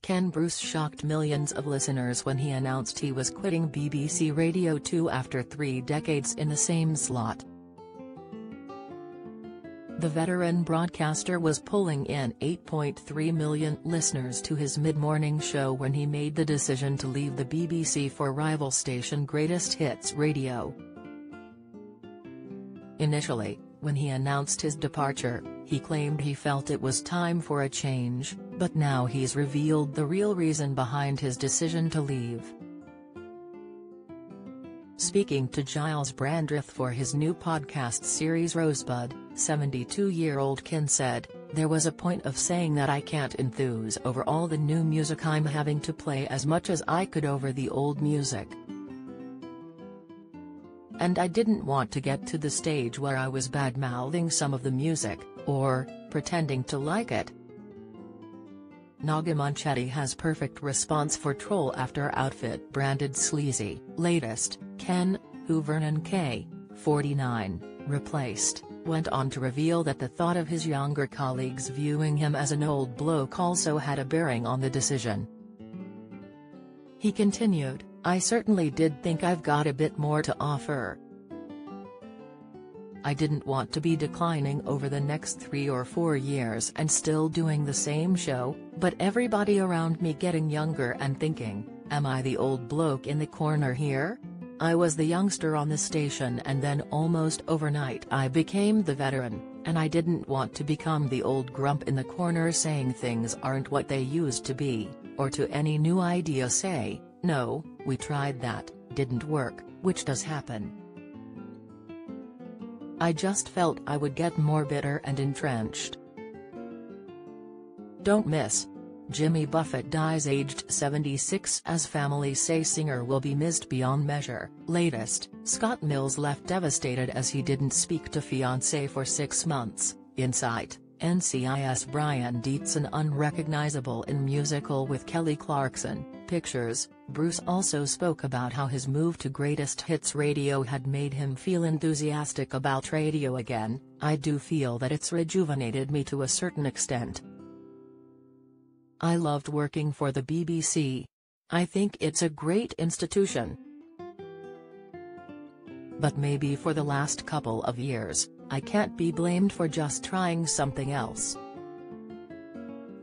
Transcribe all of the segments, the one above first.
Ken Bruce shocked millions of listeners when he announced he was quitting BBC Radio 2 after 3 decades in the same slot. The veteran broadcaster was pulling in 8.3 million listeners to his mid-morning show when he made the decision to leave the BBC for rival station Greatest Hits Radio. Initially, when he announced his departure, he claimed he felt it was time for a change, but now he's revealed the real reason behind his decision to leave. Speaking to Giles Brandreth for his new podcast series Rosebud, 72-year-old Ken said, "There was a point of saying that I can't enthuse over all the new music I'm having to play as much as I could over the old music. And I didn't want to get to the stage where I was bad-mouthing some of the music, or pretending to like it." Naga Munchetty has perfect response for troll after outfit branded sleazy. Latest, Ken, who Vernon K., 49, replaced, went on to reveal that the thought of his younger colleagues viewing him as an old bloke also had a bearing on the decision. He continued, "I certainly did think I've got a bit more to offer. I didn't want to be declining over the next 3 or 4 years and still doing the same show, but everybody around me getting younger and thinking, am I the old bloke in the corner here? I was the youngster on the station and then almost overnight I became the veteran, and I didn't want to become the old grump in the corner saying things aren't what they used to be, or to any new idea say, no, we tried that, didn't work, which does happen. I just felt I would get more bitter and entrenched." Don't miss. Jimmy Buffett dies aged 76 as families say singer will be missed beyond measure. Latest, Scott Mills left devastated as he didn't speak to fiancée for 6 months. Insight, NCIS Brian Dietzen unrecognizable in musical with Kelly Clarkson. Pictures. Bruce also spoke about how his move to Greatest Hits Radio had made him feel enthusiastic about radio again. "I do feel that it's rejuvenated me to a certain extent. I loved working for the BBC. I think it's a great institution. But maybe for the last couple of years, I can't be blamed for just trying something else."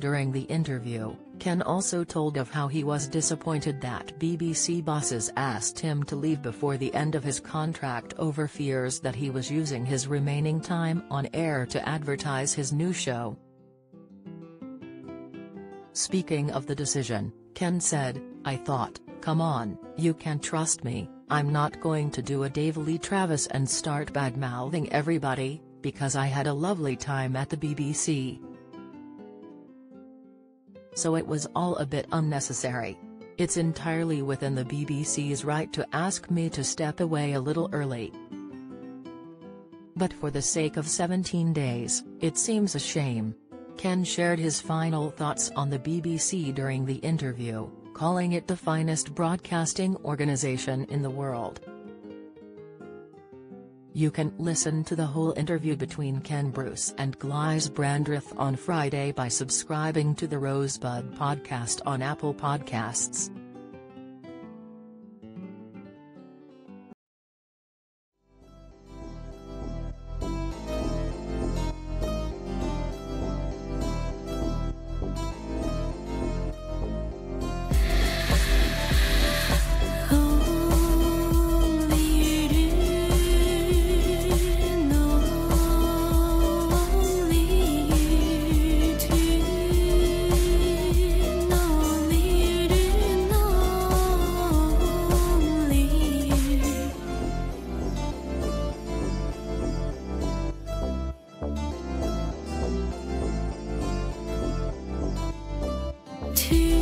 During the interview, Ken also told of how he was disappointed that BBC bosses asked him to leave before the end of his contract over fears that he was using his remaining time on air to advertise his new show. Speaking of the decision, Ken said, "I thought, come on, you can trust me, I'm not going to do a Dave Lee Travis and start bad-mouthing everybody, because I had a lovely time at the BBC. So it was all a bit unnecessary. It's entirely within the BBC's right to ask me to step away a little early. But for the sake of 17 days, it seems a shame." Ken shared his final thoughts on the BBC during the interview, calling it the finest broadcasting organization in the world. You can listen to the whole interview between Ken Bruce and Giles Brandreth on Friday by subscribing to the Rosebud podcast on Apple Podcasts. To